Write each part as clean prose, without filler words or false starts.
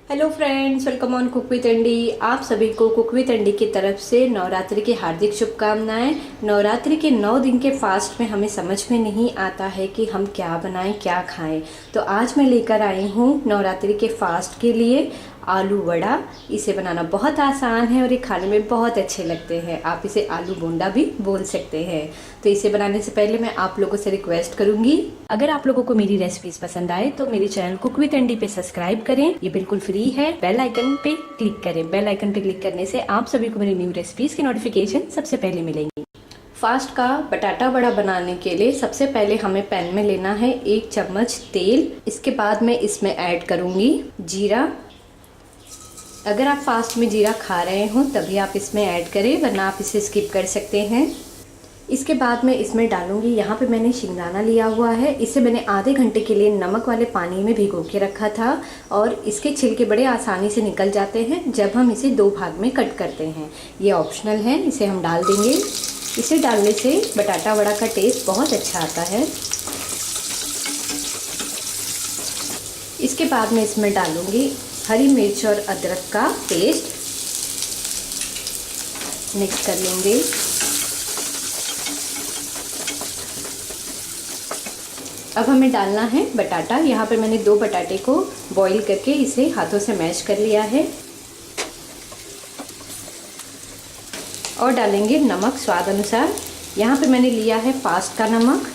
Hello friends, welcome on cook with अंडी। आप सभी को कुक विद अंडी की तरफ से नवरात्रि की हार्दिक शुभकामनाएं। नवरात्रि के 9 दिन के फास्ट में हमें समझ में नहीं आता है कि हम क्या बनाएं, क्या खाएं। तो आज मैं लेकर आई हूँ नवरात्रि के फास्ट के लिए आलू वड़ा। इसे बनाना बहुत आसान है और ये खाने में बहुत अच्छे लगते हैं। आप इसे आलू बोंडा भी बोल सकते हैं। तो इसे बनाने से पहले मैं आप लोगों से रिक्वेस्ट करूंगी, अगर आप लोगों को मेरी रेसिपीज पसंद आए तो मेरे चैनल कुक विद अंडी पे सब्सक्राइब करें। ये बिल्कुल फ्री है। बेल आइकन पे क्लिक करें। बेल आइकन पे क्लिक करने से आप सभी को मेरी न्यू रेसिपीज की नोटिफिकेशन सबसे पहले मिलेंगी। फास्ट का बटाटा वड़ा बनाने के लिए सबसे पहले हमें पैन में लेना है 1 चम्मच तेल। इसके बाद मैं इसमें ऐड करूंगी जीरा। अगर आप फास्ट में जीरा खा रहे हो तभी आप इसमें ऐड करें, वरना आप इसे स्किप कर सकते हैं। इसके बाद मैं इसमें डालूंगी, यहाँ पे मैंने शिंगदाना लिया हुआ है। इसे मैंने आधे घंटे के लिए नमक वाले पानी में भिगो के रखा था और इसके छिलके बड़े आसानी से निकल जाते हैं जब हम इसे 2 भाग में कट करते हैं। ये ऑप्शनल है, इसे हम डाल देंगे। इसे डालने से बटाटा वड़ा का टेस्ट बहुत अच्छा आता है। इसके बाद मैं इसमें डालूंगी हरी मिर्च और अदरक का पेस्ट। मिक्स कर लेंगे। अब हमें डालना है बटाटा। यहाँ पे मैंने 2 बटाटे को बॉईल करके इसे हाथों से मैश कर लिया है। और डालेंगे नमक स्वाद अनुसार। यहाँ पे मैंने लिया है फास्ट का नमक।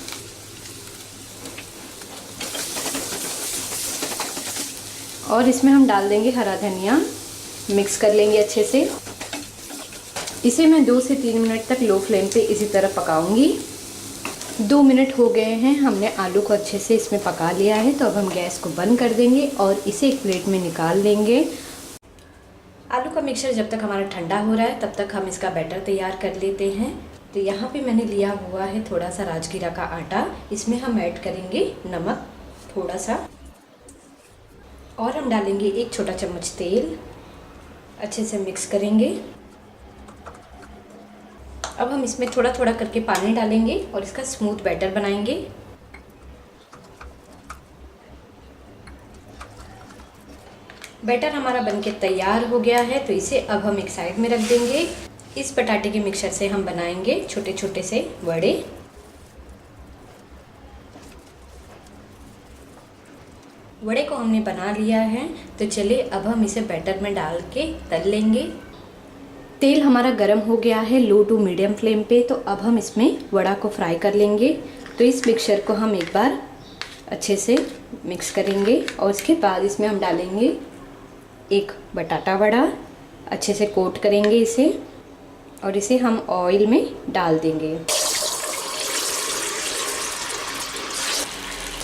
और इसमें हम डाल देंगे हरा धनिया। मिक्स कर लेंगे अच्छे से। इसे मैं 2 से 3 मिनट तक लो फ्लेम पे इसी तरह पकाऊंगी। 2 मिनट हो गए हैं, हमने आलू को अच्छे से इसमें पका लिया है। तो अब हम गैस को बंद कर देंगे और इसे एक प्लेट में निकाल लेंगे। आलू का मिक्सचर जब तक हमारा ठंडा हो रहा है तब तक हम इसका बैटर तैयार कर लेते हैं। तो यहाँ पे मैंने लिया हुआ है थोड़ा सा राजगीरा का आटा। इसमें हम ऐड करेंगे नमक थोड़ा सा और हम डालेंगे 1 छोटा चम्मच तेल। अच्छे से मिक्स करेंगे। अब हम इसमें थोड़ा थोड़ा करके पानी डालेंगे और इसका स्मूथ बैटर बनाएंगे। बैटर हमारा बनके तैयार हो गया है, तो इसे अब हम एक साइड में रख देंगे। इस बटाटे के मिक्सचर से हम बनाएंगे छोटे छोटे से वड़े। वड़े को हमने बना लिया है, तो चलिए अब हम इसे बैटर में डाल के तल लेंगे। तेल हमारा गर्म हो गया है लो टू मीडियम फ्लेम पे। तो अब हम इसमें वड़ा को फ्राई कर लेंगे। तो इस मिक्सचर को हम एक बार अच्छे से मिक्स करेंगे और उसके बाद इसमें हम डालेंगे 1 बटाटा वड़ा। अच्छे से कोट करेंगे इसे और इसे हम ऑयल में डाल देंगे।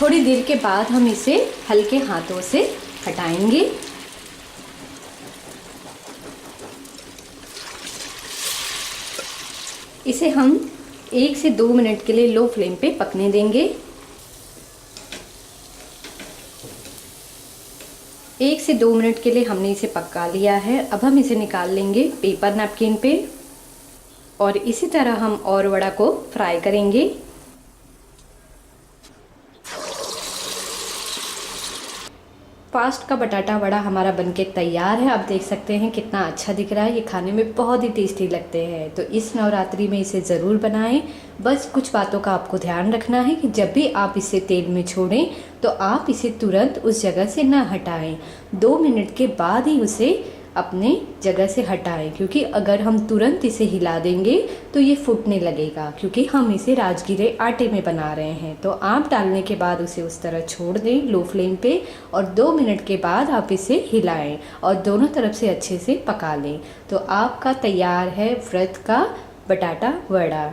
थोड़ी देर के बाद हम इसे हल्के हाथों से हटाएंगे। इसे हम 1 से 2 मिनट के लिए लो फ्लेम पे पकने देंगे। 1 से 2 मिनट के लिए हमने इसे पका लिया है। अब हम इसे निकाल लेंगे पेपर नैपकिन पे और इसी तरह हम और वड़ा को फ्राई करेंगे। फास्ट का बटाटा वड़ा हमारा बनके तैयार है। आप देख सकते हैं कितना अच्छा दिख रहा है। ये खाने में बहुत ही टेस्टी लगते हैं। तो इस नवरात्रि में इसे ज़रूर बनाएं। बस कुछ बातों का आपको ध्यान रखना है कि जब भी आप इसे तेल में छोड़ें तो आप इसे तुरंत उस जगह से न हटाएं। 2 मिनट के बाद ही उसे अपने जगह से हटाएं, क्योंकि अगर हम तुरंत इसे हिला देंगे तो ये फूटने लगेगा, क्योंकि हम इसे राजगीरे आटे में बना रहे हैं। तो आप डालने के बाद उसे उस तरह छोड़ दें लो फ्लेम पे और 2 मिनट के बाद आप इसे हिलाएं और दोनों तरफ से अच्छे से पका लें। तो आपका तैयार है व्रत का बटाटा वड़ा।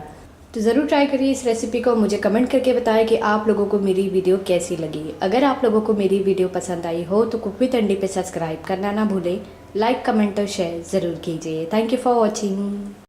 तो ज़रूर ट्राई करिए इस रेसिपी को। मुझे कमेंट करके बताएं कि आप लोगों को मेरी वीडियो कैसी लगी। अगर आप लोगों को मेरी वीडियो पसंद आई हो तो कुक विद अंडी पे सब्सक्राइब करना ना भूलें। लाइक, कमेंट और शेयर ज़रूर कीजिए। Thank you for watching.